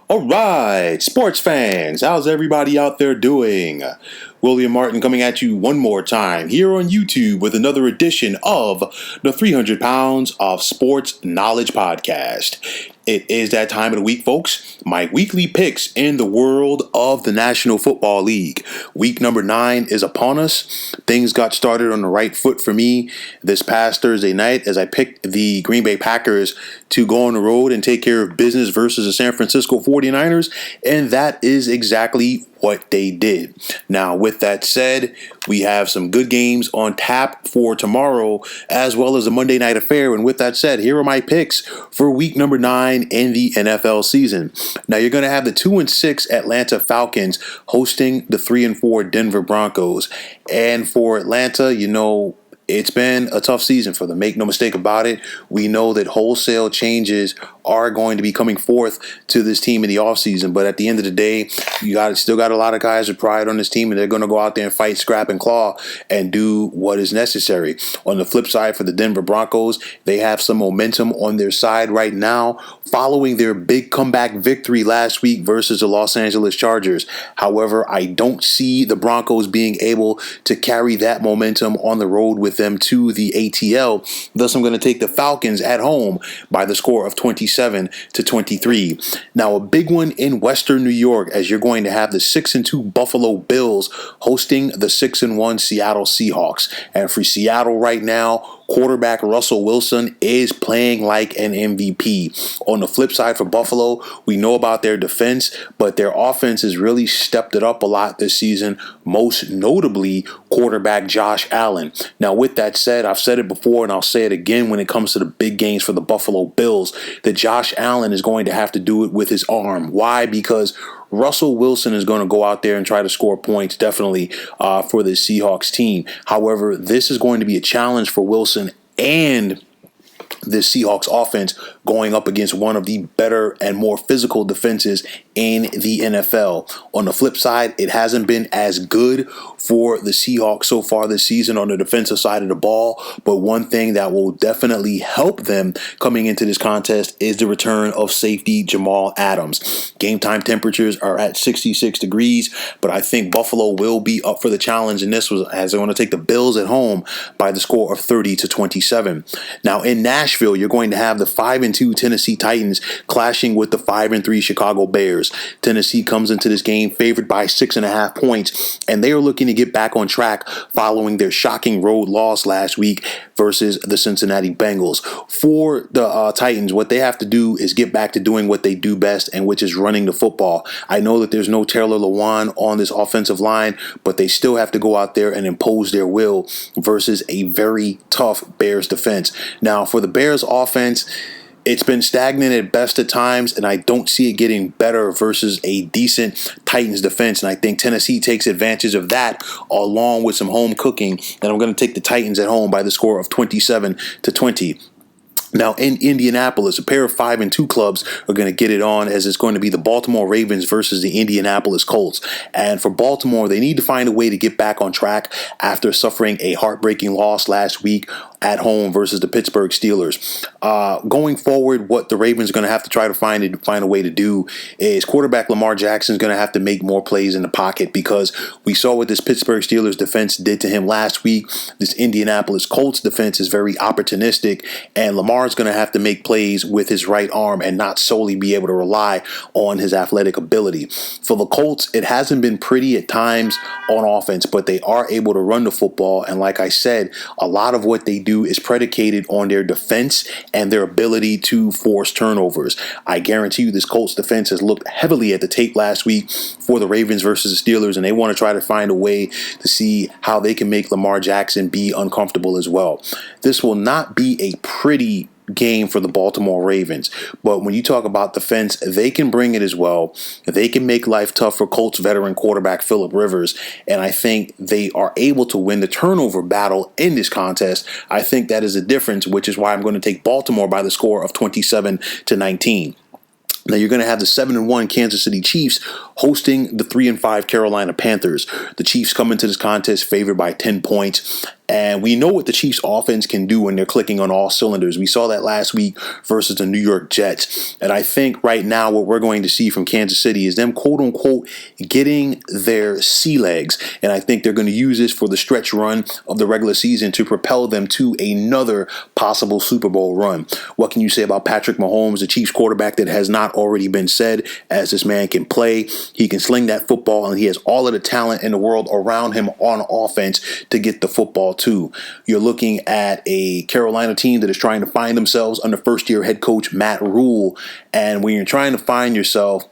All right, sports fans, how's everybody out there doing? William Martin coming at you one more time here on YouTube with another edition of the 300 Pounds of Sports Knowledge Podcast. It is that time of the week, folks. My weekly picks in the world of the National Football League. Week number 9 is upon us. Things got started on the right foot for me this past Thursday night as I picked the Green Bay Packers to go on the road and take care of business versus the San Francisco 49ers, and that is exactly what they did. Now, with that said, we have some good games on tap for tomorrow, as well as a Monday night affair. And with that said, here are my picks for week number 9 in the NFL season. Now, you're going to have the 2-6 Atlanta Falcons hosting the 3-4 Denver Broncos. And for Atlanta, it's been a tough season for them. Make no mistake about it. We know that wholesale changes are going to be coming forth to this team in the offseason. But at the end of the day, still got a lot of guys with pride on this team, and they're going to go out there and fight, scrap, and claw and do what is necessary. On the flip side, for the Denver Broncos, they have some momentum on their side right now following their big comeback victory last week versus the Los Angeles Chargers. However, I don't see the Broncos being able to carry that momentum on the road with them to the ATL. Thus, I'm going to take the Falcons at home by the score of 27-23. Now, a big one in Western New York, as you're going to have the 6-2 Buffalo Bills hosting the 6-1 Seattle Seahawks. And for Seattle right now, quarterback Russell Wilson is playing like an MVP. On the flip side for Buffalo, we know about their defense, but their offense has really stepped it up a lot this season, most notably quarterback Josh Allen. Now, with that said, I've said it before and I'll say it again when it comes to the big games for the Buffalo Bills, that Josh Allen is going to have to do it with his arm. Why? Because Russell Wilson is going to go out there and try to score points, definitely, for the Seahawks team. However, this is going to be a challenge for Wilson and the Seahawks offense going up against one of the better and more physical defenses in the NFL. On the flip side, it hasn't been as good for the Seahawks so far this season on the defensive side of the ball, but one thing that will definitely help them coming into this contest is the return of safety Jamal Adams. Game time temperatures are at 66 degrees, but I think Buffalo will be up for the challenge in this one as they want to take the Bills at home by the score of 30-27. Now, in Nashville, you're going to have the 5-2 Tennessee Titans clashing with the 5-3 Chicago Bears. Tennessee comes into this game favored by 6.5 points, and they are looking to get back on track following their shocking road loss last week versus the Cincinnati Bengals. For the Titans, what they have to do is get back to doing what they do best, and which is running the football. I know that there's no Taylor Lewan on this offensive line, but they still have to go out there and impose their will versus a very tough Bears defense. Now, for the Bears offense, it's been stagnant at best at times, and I don't see it getting better versus a decent Titans defense. And I think Tennessee takes advantage of that along with some home cooking. And I'm going to take the Titans at home by the score of 27-20. Now, in Indianapolis, a pair of 5-2 clubs are going to get it on, as it's going to be the Baltimore Ravens versus the Indianapolis Colts. And for Baltimore, they need to find a way to get back on track after suffering a heartbreaking loss last week at home versus the Pittsburgh Steelers. Going forward, what the Ravens are going to have to try to find a way to do is quarterback Lamar Jackson is going to have to make more plays in the pocket, because we saw what this Pittsburgh Steelers defense did to him last week. This Indianapolis Colts defense is very opportunistic, and Lamar is going to have to make plays with his right arm and not solely be able to rely on his athletic ability. For the Colts, it hasn't been pretty at times on offense, but they are able to run the football. And like I said, a lot of what they do is predicated on their defense and their ability to force turnovers. I guarantee you this Colts defense has looked heavily at the tape last week for the Ravens versus the Steelers, and they want to try to find a way to see how they can make Lamar Jackson be uncomfortable as well. This will not be a pretty game for the Baltimore Ravens, but when you talk about defense, they can bring it as well. They can make life tough for Colts veteran quarterback Phillip Rivers, and I think they are able to win the turnover battle in this contest. I think that is a difference, which is why I'm going to take Baltimore by the score of 27-19. Now, you're going to have the 7-1 Kansas City Chiefs hosting the 3-5 Carolina Panthers. The Chiefs come into this contest favored by 10 points. And we know what the Chiefs offense can do when they're clicking on all cylinders. We saw that last week versus the New York Jets. And I think right now what we're going to see from Kansas City is them, quote unquote, getting their sea legs. And I think they're going to use this for the stretch run of the regular season to propel them to another possible Super Bowl run. What can you say about Patrick Mahomes, the Chiefs quarterback, that has not already been said? As this man can play, he can sling that football, and he has all of the talent in the world around him on offense to get the football too. You're looking at a Carolina team that is trying to find themselves under first-year head coach Matt Rule, and when you're trying to find yourself,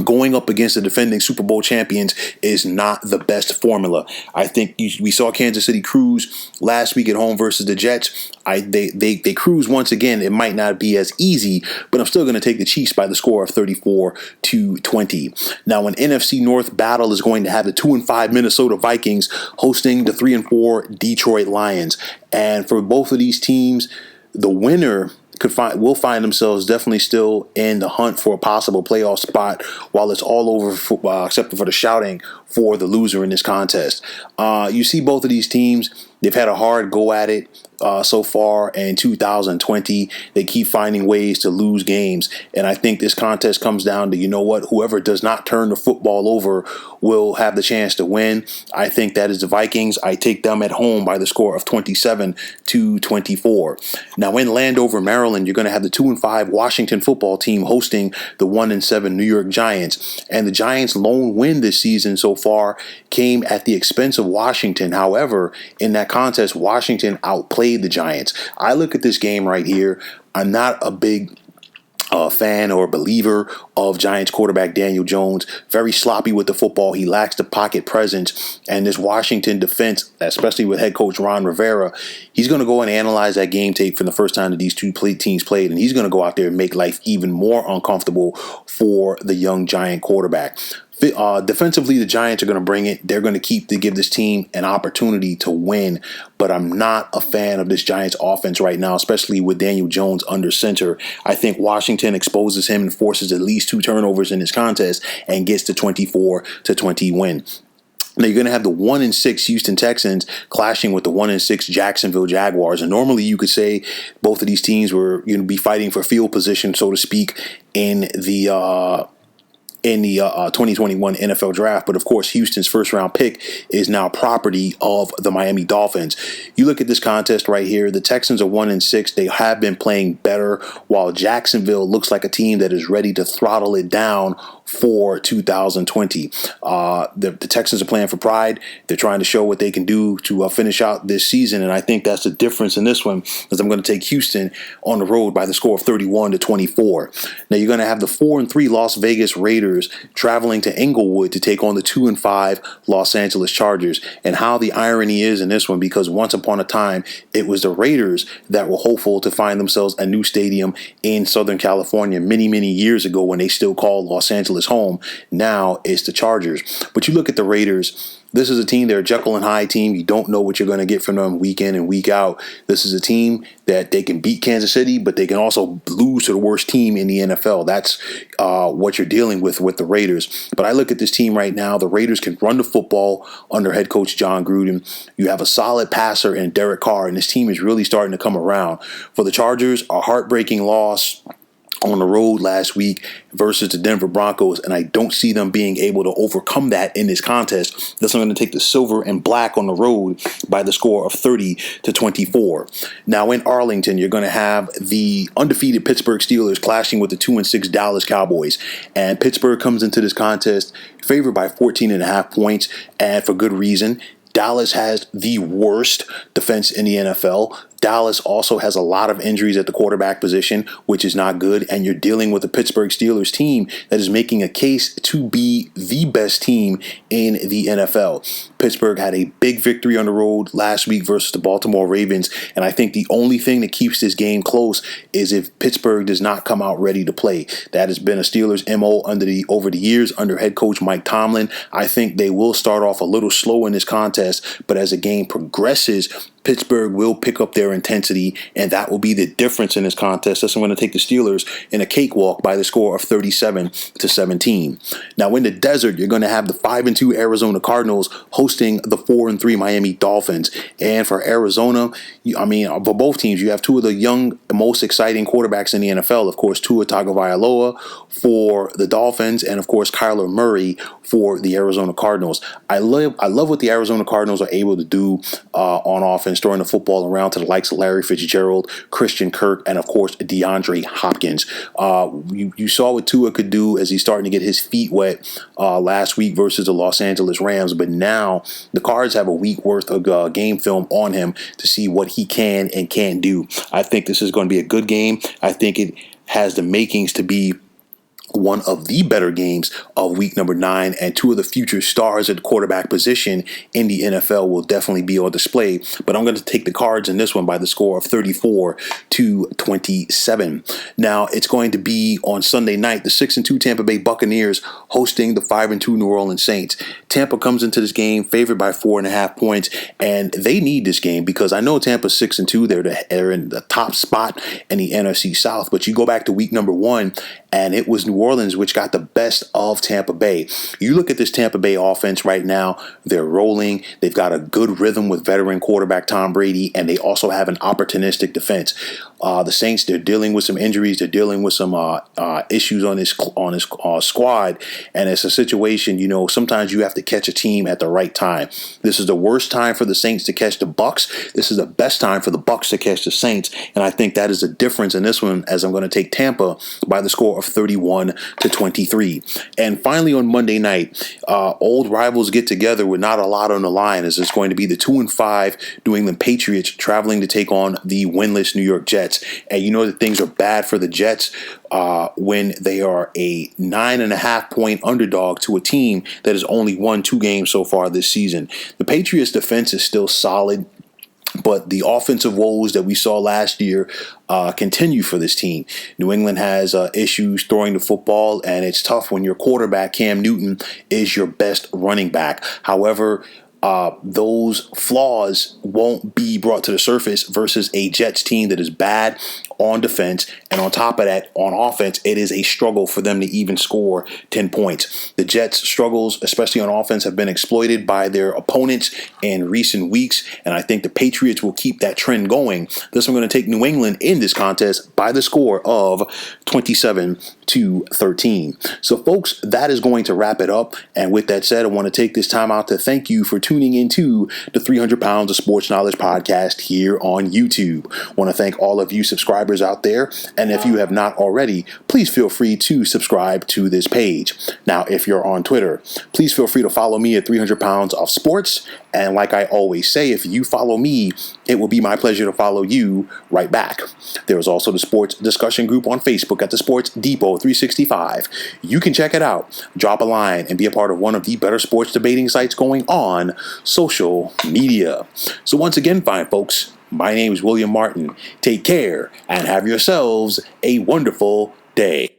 going up against the defending Super Bowl champions is not the best formula. I think we saw Kansas City cruise last week at home versus the Jets. They cruise once again. It might not be as easy, but I'm still going to take the Chiefs by the score of 34-20. Now, an NFC North battle is going to have the 2-5 Minnesota Vikings hosting the 3-4 Detroit Lions. And for both of these teams, the winner will find themselves definitely still in the hunt for a possible playoff spot, while it's all over except for the shouting for the loser in this contest. You see both of these teams, they've had a hard go at it so far in 2020. They keep finding ways to lose games. And I think this contest comes down to, you know what, whoever does not turn the football over will have the chance to win. I think that is the Vikings. I take them at home by the score of 27-24. Now in Landover, Maryland, you're going to have the 2-5 Washington football team hosting the 1-7 New York Giants. And the Giants' lone win this season so far came at the expense of Washington. However, in that contest, Washington outplayed the Giants. I look at this game right here. I'm not a big fan or believer of Giants quarterback Daniel Jones. Very sloppy with the football. He lacks the pocket presence. And this Washington defense, especially with head coach Ron Rivera, he's going to go and analyze that game tape from the first time that these two teams played, and he's going to go out there and make life even more uncomfortable for the young Giant quarterback. Defensively, the Giants are going to bring it. They're going to give this team an opportunity to win. But I'm not a fan of this Giants offense right now, especially with Daniel Jones under center. I think Washington exposes him and forces at least 2 turnovers in this contest and gets the 24-20 win. Now you're going to have the 1-6 Houston Texans clashing with the 1-6 Jacksonville Jaguars. And normally you could say both of these teams were going to be fighting for field position, so to speak, in the 2021 NFL draft. But of course, Houston's first round pick is now property of the Miami Dolphins. You look at this contest right here. The Texans are 1-6. They have been playing better, while Jacksonville looks like a team that is ready to throttle it down for 2020. The Texans are playing for pride. They're trying to show what they can do to finish out this season. And I think that's the difference in this one, because I'm going to take Houston on the road by the score of 31-24. Now you're going to have the 4-3 Las Vegas Raiders traveling to Inglewood to take on the 2-5 Los Angeles Chargers. And how the irony is in this one, because once upon a time, it was the Raiders that were hopeful to find themselves a new stadium in Southern California many, many years ago when they still called Los Angeles home. Now it's the Chargers. But you look at the Raiders. This is a team, they're a Jekyll and Hyde team. You don't know what you're going to get from them week in and week out. This is a team that they can beat Kansas City, but they can also lose to the worst team in the NFL. That's what you're dealing with the Raiders. But I look at this team right now. The Raiders can run the football under head coach John Gruden. You have a solid passer in Derek Carr, and this team is really starting to come around. For the Chargers, a heartbreaking loss on the road last week versus the Denver Broncos, and I don't see them being able to overcome that in this contest. Thus, I'm going to take the silver and black on the road by the score of 30-24. Now in Arlington, you're going to have the undefeated Pittsburgh Steelers clashing with the 2-6 Dallas Cowboys, and Pittsburgh comes into this contest favored by 14.5 points, and for good reason. Dallas has the worst defense in the NFL. Dallas also has a lot of injuries at the quarterback position, which is not good. And you're dealing with the Pittsburgh Steelers team that is making a case to be the best team in the NFL. Pittsburgh had a big victory on the road last week versus the Baltimore Ravens. And I think the only thing that keeps this game close is if Pittsburgh does not come out ready to play. That has been a Steelers MO over the years under head coach Mike Tomlin. I think they will start off a little slow in this contest, but as the game progresses, Pittsburgh will pick up their intensity, and that will be the difference in this contest. Thus, I'm going to take the Steelers in a cakewalk by the score of 37-17. Now, in the desert, you're going to have the 5-2 Arizona Cardinals hosting the 4-3 Miami Dolphins. And for Arizona, for both teams, you have two of the young, most exciting quarterbacks in the NFL. Of course, Tua Tagovailoa for the Dolphins, and of course, Kyler Murray for the Arizona Cardinals. I love what the Arizona Cardinals are able to do on offense, throwing the football around to the likes of Larry Fitzgerald, Christian Kirk, and of course DeAndre Hopkins. You saw what Tua could do as he's starting to get his feet wet last week versus the Los Angeles Rams, but now the Cards have a week worth of game film on him to see what he can and can't do. I think this is going to be a good game. I think it has the makings to be one of the better games of week number 9, and two of the future stars at the quarterback position in the NFL will definitely be on display. But I'm going to take the Cards in this one by the score of 34-27. Now, it's going to be on Sunday night, the 6-2 Tampa Bay Buccaneers hosting the 5-2 New Orleans Saints. Tampa comes into this game favored by 4.5 points, and they need this game because I know Tampa's 6-2. They're in the top spot in the NFC South, but you go back to week number 1, and it was New Orleans which got the best of Tampa Bay. You look at this Tampa Bay offense right now, they're rolling. They've got a good rhythm with veteran quarterback Tom Brady, and they also have an opportunistic defense. The Saints, they're dealing with some injuries. They're dealing with some issues on his squad, and it's a situation, sometimes you have to catch a team at the right time. This is the worst time for the Saints to catch the Bucs. This is the best time for the Bucs to catch the Saints, and I think that is a difference in this one, as I'm going to take Tampa by the score of 31-23. And finally, on Monday night, old rivals get together with not a lot on the line, as it's going to be the 2-5 New England Patriots traveling to take on the winless New York Jets. And you know that things are bad for the Jets when they are a 9.5 point underdog to a team that has only won 2 games so far this season. The Patriots defense is still solid, but the offensive woes that we saw last year continue for this team. New England has issues throwing the football, and it's tough when your quarterback, Cam Newton, is your best running back. However, those flaws won't be brought to the surface versus a Jets team that is bad on defense, and on top of that, on offense, it is a struggle for them to even score 10 points. The Jets' struggles, especially on offense, have been exploited by their opponents in recent weeks, and I think the Patriots will keep that trend going. Thus, I'm going to take New England in this contest by the score of 27-13. So, folks, that is going to wrap it up. And with that said, I want to take this time out to thank you for tuning into the 300 Pounds of Sports Knowledge podcast here on YouTube. I want to thank all of you subscribers out there, and if you have not already, please feel free to subscribe to this page. Now, if you're on Twitter, please feel free to follow me at 300 Pounds of Sports, and like I always say, if you follow me, it will be my pleasure to follow you right back. There is also the sports discussion group on Facebook at the Sports Depot 365. You can check it out, drop a line, and be a part of one of the better sports debating sites going on social media. So once again, fine folks, my name is William Martin. Take care and have yourselves a wonderful day.